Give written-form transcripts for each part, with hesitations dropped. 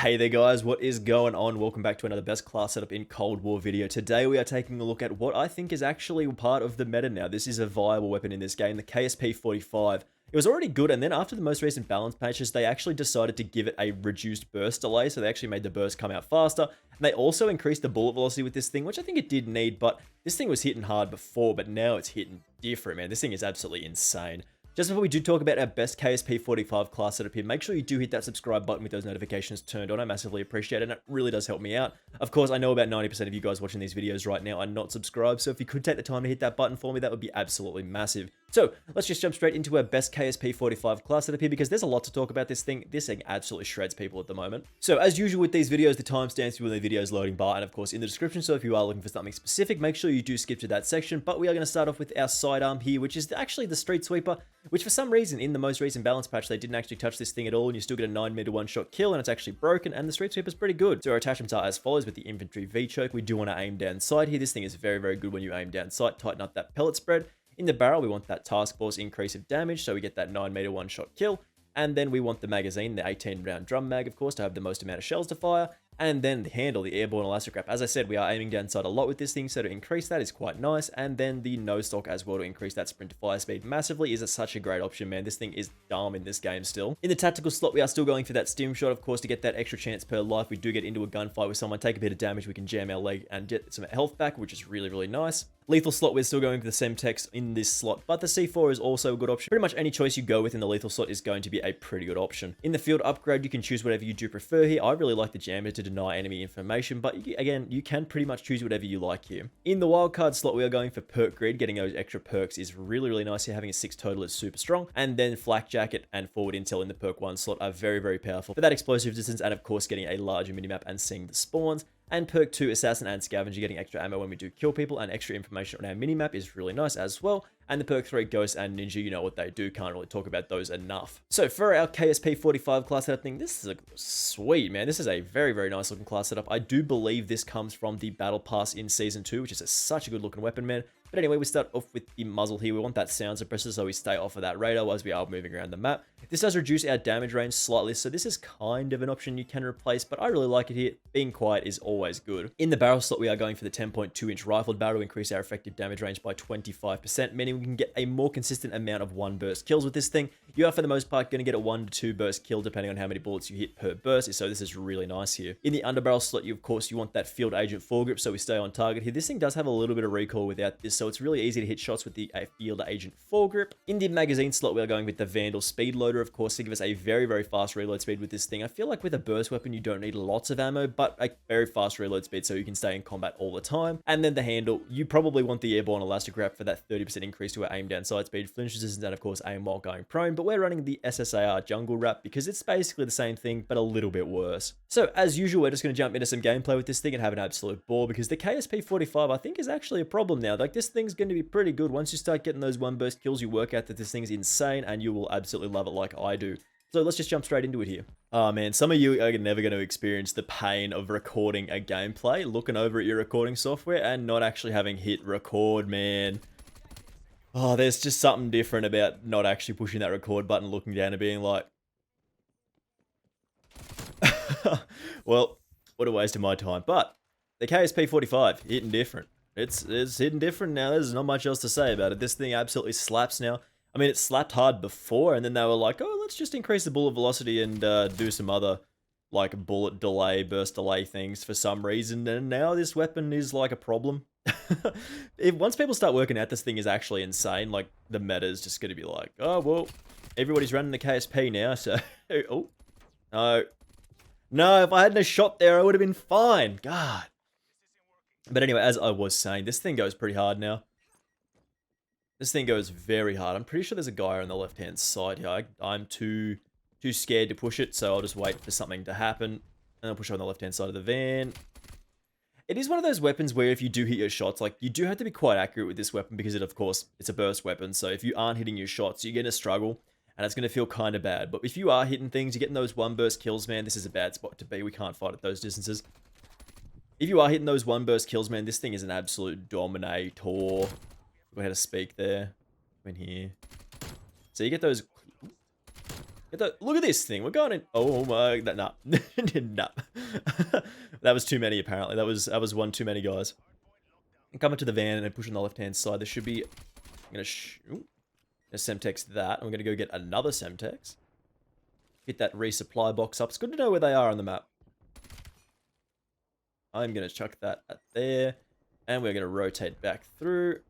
Hey there guys, what is going on? Welcome back to another best class setup in Cold War video. Today we are taking a look at what I think is actually part of the meta now. This is a viable weapon in this game, the KSP-45. It was already good, and then after the most recent balance patches, they actually decided to give it a reduced burst delay, so they actually made the burst come out faster. And they also increased the bullet velocity with this thing, which I think it did need, but this thing was hitting hard before, but now it's hitting different, man. This thing is absolutely insane. Just before we do talk about our best KSP-45 class setup here, make sure you do hit that subscribe button with those notifications turned on. I massively appreciate it, and it really does help me out. Of course, I know about 90% of you guys watching these videos right now are not subscribed, so if you could take the time to hit that button for me, that would be absolutely massive. So, let's just jump straight into our best KSP-45 class setup here, because there's a lot to talk about this thing. This thing absolutely shreds people at the moment. So, as usual with these videos, the timestamps for when the video's loading bar, and of course in the description, so if you are looking for something specific, make sure you do skip to that section. But we are going to start off with our sidearm here, which is actually the Street Sweeper, which for some reason in the most recent balance patch, they didn't actually touch this thing at all, and you still get a 9-meter one-shot kill, and it's actually broken, and the Street Sweeper's pretty good. So our attachments are as follows with the infantry V-choke. We do want to aim down sight here. This thing is very, very good when you aim down sight. Tighten up that pellet spread. In the barrel, we want that task force increase of damage, so we get that 9-meter one-shot kill. And then we want the magazine, the 18-round drum mag, of course, to have the most amount of shells to fire. And then the handle, the airborne elastic wrap. As I said, we are aiming down sight a lot with this thing, so to increase that is quite nice. And then the nose stock as well to increase that sprint to fire speed massively is such a great option, man. This thing is dumb in this game still. In the tactical slot, we are still going for that stim shot, of course, to get that extra chance per life. We do get into a gunfight with someone, take a bit of damage, we can jam our leg and get some health back, which is really, really nice. Lethal slot, we're still going for the Semtex in this slot, but the C4 is also a good option. Pretty much any choice you go with in the lethal slot is going to be a pretty good option. In the field upgrade, you can choose whatever you do prefer here. I really like the jammer to deny enemy information, but again, you can pretty much choose whatever you like here. In the wildcard slot, we are going for perk grid. Getting those extra perks is really, really nice here. Having a 6 total is super strong. And then flak jacket and forward intel in the perk 1 slot are very, very powerful for that explosive distance, and of course getting a larger minimap and seeing the spawns. And perk 2, Assassin and Scavenger, getting extra ammo when we do kill people, and extra information on our minimap is really nice as well. And the perk 3, Ghost and Ninja, you know what they do, can't really talk about those enough. So for our KSP-45 class setup thing, this is a sweet, man. This is a very, very nice looking class setup. I do believe this comes from the Battle Pass in Season 2, which is such a good looking weapon, man. But anyway, we start off with the muzzle here. We want that sound suppressor so we stay off of that radar as we are moving around the map. This does reduce our damage range slightly, so this is kind of an option you can replace, but I really like it here. Being quiet is always good. In the barrel slot, we are going for the 10.2-inch rifled barrel to increase our effective damage range by 25%, meaning we can get a more consistent amount of one burst kills with this thing. You are, for the most part, going to get a 1 to 2 burst kill depending on how many bullets you hit per burst, so this is really nice here. In the underbarrel slot, of course, you want that field agent foregrip, so we stay on target here. This thing does have a little bit of recoil without this, so it's really easy to hit shots with the field agent foregrip. In the magazine slot, we are going with the Vandal speed loader, of course, to give us a very, very fast reload speed with this thing. I feel like with a burst weapon, you don't need lots of ammo, but a very fast reload speed so you can stay in combat all the time. And then the handle, you probably want the airborne elastic wrap for that 30% increase to our aim down sight speed, flinch resistance, and of course aim while going prone, but we're running the SSAR jungle wrap because it's basically the same thing, but a little bit worse. So as usual, we're just going to jump into some gameplay with this thing and have an absolute ball, because the KSP-45 I think is actually a problem now. Like, this thing's going to be pretty good. Once you start getting those one burst kills, you work out that this thing's insane and you will absolutely love it like I do. So let's just jump straight into it here. Oh man, some of you are never going to experience the pain of recording a gameplay, looking over at your recording software and not actually having hit record, man. Oh, there's just something different about not actually pushing that record button, looking down and being like, well, what a waste of my time. But the KSP-45, hitting different. It's hitting different now. There's not much else to say about it. This thing absolutely slaps now. I mean, it slapped hard before, and then they were like, oh, let's just increase the bullet velocity and do some other, like, bullet delay, burst delay things for some reason, and now this weapon is, like, a problem. Once people start working out this thing is actually insane, like, the meta is just going to be like, oh, well, everybody's running the KSP now, so... oh, no. No, if I hadn't have shot there, I would have been fine. God. But anyway, as I was saying, this thing goes pretty hard now. This thing goes very hard. I'm pretty sure there's a guy on the left-hand side here. I'm too scared to push it, so I'll just wait for something to happen. And I'll push it on the left-hand side of the van. It is one of those weapons where if you do hit your shots, like, you do have to be quite accurate with this weapon because of course, it's a burst weapon. So if you aren't hitting your shots, you're going to struggle. And it's going to feel kind of bad. But if you are hitting things, you're getting those one burst kills, man, this is a bad spot to be. We can't fight at those distances. If you are hitting those one burst kills, man, this thing is an absolute dominator. Go ahead to speak there. In here. So you get those... Look at this thing. We're going in. Oh my, nah, nah. That was too many. Apparently, that was one too many guys. I'm coming to the van and I push on the left hand side. There should be. I'm gonna Semtex that. I'm gonna go get another Semtex. Hit that resupply box up. It's good to know where they are on the map. I'm gonna chuck that at there, and we're gonna rotate back through.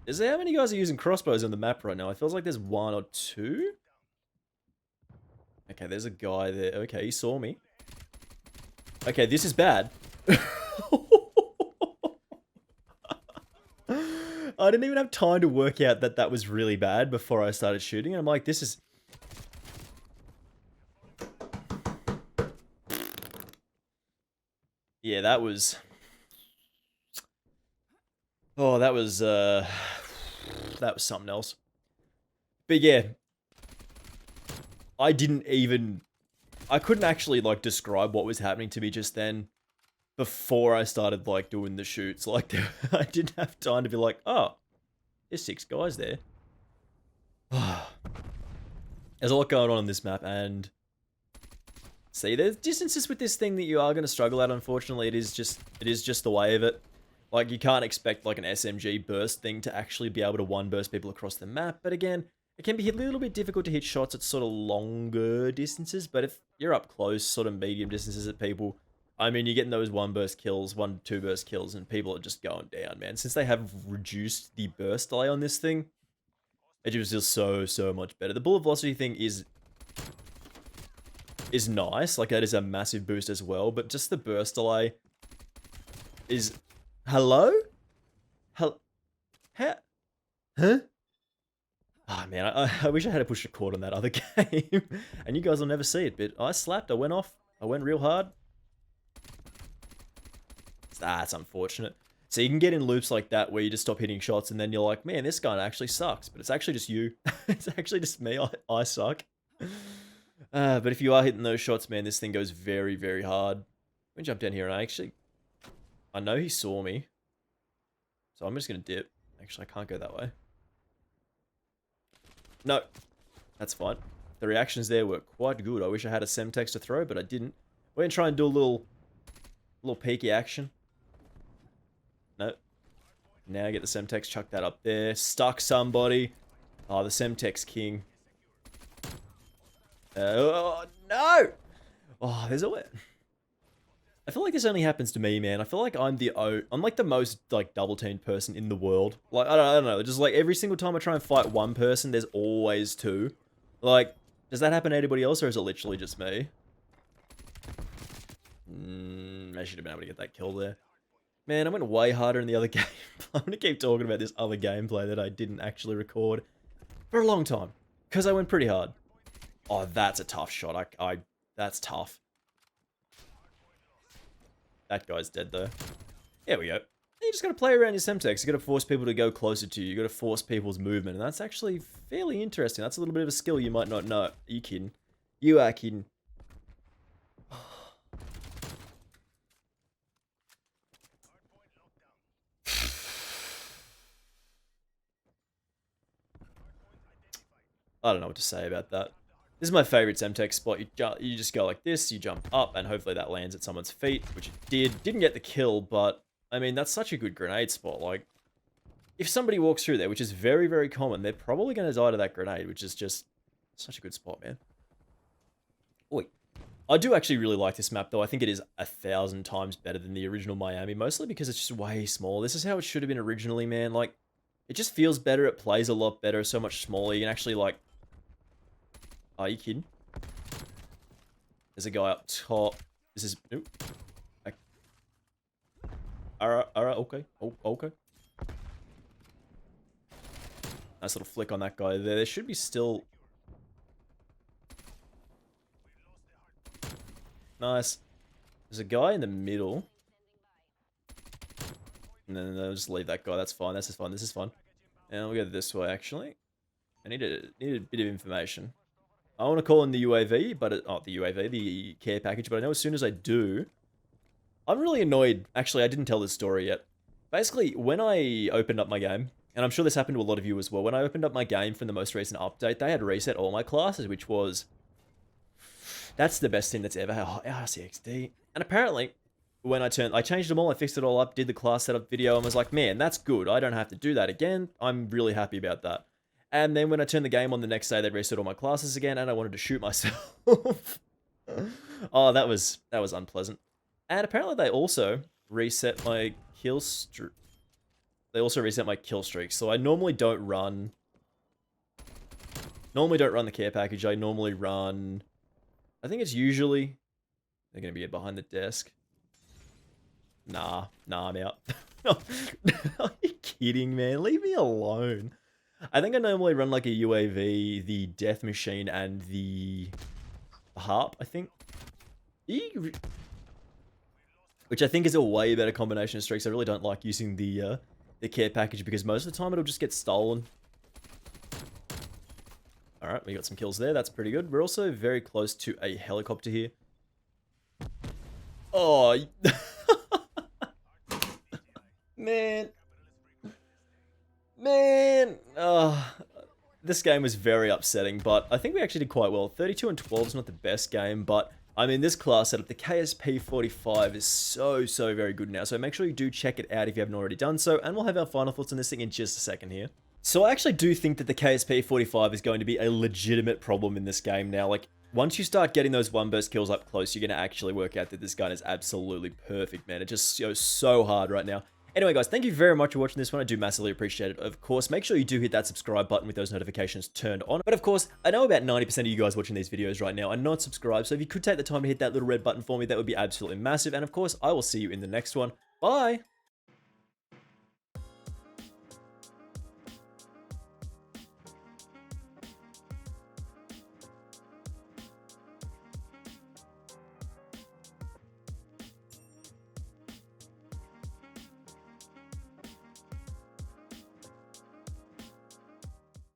Is there how many guys are using crossbows on the map right now? It feels like there's one or two. Okay, there's a guy there. Okay, he saw me. Okay, this is bad. I didn't even have time to work out that that was really bad before I started shooting. And I'm like, this is... Yeah, that was... Oh, that was something else. But yeah, I couldn't actually, like, describe what was happening to me just then before I started, like, doing the shoots. Like, I didn't have time to be like, oh, there's 6 guys there. There's a lot going on this map, and... See, there's distances with this thing that you are going to struggle at, unfortunately. It is just the way of it. Like, you can't expect, like, an SMG burst thing to actually be able to one-burst people across the map. But again, it can be a little bit difficult to hit shots at sort of longer distances. But if you're up close, sort of medium distances at people, I mean, you're getting those one-burst kills, 1-2 burst kills, and people are just going down, man. Since they have reduced the burst delay on this thing, it just feels so much better. The bullet velocity thing is nice. Like, that is a massive boost as well. But just the burst delay is... Hello? Huh? Oh, man, I wish I had to push record on that other game. And you guys will never see it, but I slapped, I went off, I went real hard. That's unfortunate. So you can get in loops like that where you just stop hitting shots and then you're like, man, this gun actually sucks. But it's actually just you. It's actually just me, I suck. But if you are hitting those shots, man, this thing goes very hard. Let me jump down here and I know he saw me. So I'm just going to dip. Actually, I can't go that way. No. That's fine. The reactions there were quite good. I wish I had a Semtex to throw, but I didn't. We're going to try and do a little peeky action. No. Now get the Semtex, chuck that up there. Stuck somebody. Oh, the Semtex king. Oh, no! Oh, there's a way. I feel like this only happens to me, man. I feel like I'm like the most, like, double-teamed person in the world. Like, I don't know. Just, like, every single time I try and fight one person, there's always 2. Like, does that happen to anybody else, or is it literally just me? I should have been able to get that kill there. Man, I went way harder in the other game. I'm going to keep talking about this other gameplay that I didn't actually record for a long time. Because I went pretty hard. Oh, that's a tough shot. That's tough. That guy's dead, though. There we go. You just gotta play around your Semtex. You gotta force people to go closer to you. You gotta force people's movement. And that's actually fairly interesting. That's a little bit of a skill you might not know. Are you kidding? You are kidding. I don't know what to say about that. This is my favorite Semtex spot. You just go like this, you jump up, and hopefully that lands at someone's feet, which it did. Didn't get the kill, but, I mean, that's such a good grenade spot. Like, if somebody walks through there, which is very common, they're probably going to die to that grenade, which is just such a good spot, man. Oi. I do actually really like this map, though. I think it is 1,000 times better than the original Miami, mostly because it's just way smaller. This is how it should have been originally, man. Like, it just feels better. It plays a lot better, so much smaller. You can actually, like... Are you kidding? There's a guy up top. This is... Nope. Alright, okay. Oh, okay. Nice little flick on that guy there. There should be still... Nice. There's a guy in the middle. And then I'll just leave that guy. That's fine. This is fun. This is fun. And we'll go this way, actually. I need a bit of information. I want to call in the UAV, but... the care package, but I know as soon as I do... I'm really annoyed. Actually, I didn't tell this story yet. Basically, when I opened up my game, and I'm sure this happened to a lot of you as well, when I opened up my game from the most recent update, they had reset all my classes, which was That's the best thing that's ever had. Oh, RCXD. And apparently, when I changed them all, I fixed it all up, did the class setup video, and was like, man, that's good. I don't have to do that again. I'm really happy about that. And then when I turned the game on the next day, they reset all my classes again, and I wanted to shoot myself. Oh, that was unpleasant. And apparently they also reset my kill streak. They also reset my kill streak. So I normally don't run the care package. I normally run, I think it's usually, they're going to be behind the desk. Nah, I'm out. Are you kidding, man? Leave me alone. I think I normally run like a UAV, the Death Machine, and the Harp, I think. Which I think is a way better combination of streaks. I really don't like using the care package because most of the time it'll just get stolen. Alright, we got some kills there. That's pretty good. We're also very close to a helicopter here. Oh, man. Oh, this game was very upsetting, but I think we actually did quite well. 32 and 12 is not the best game, but I mean, this class setup, the KSP-45 is so very good now. So make sure you do check it out if you haven't already done so, and we'll have our final thoughts on this thing in just a second here. So I actually do think that the KSP-45 is going to be a legitimate problem in this game now. Like, once you start getting those one burst kills up close, you're going to actually work out that this gun is absolutely perfect, man. It just goes so hard right now. Anyway, guys, thank you very much for watching this one. I do massively appreciate it. Of course, make sure you do hit that subscribe button with those notifications turned on. But of course, I know about 90% of you guys watching these videos right now are not subscribed, so if you could take the time to hit that little red button for me, that would be absolutely massive. And of course, I will see you in the next one. Bye!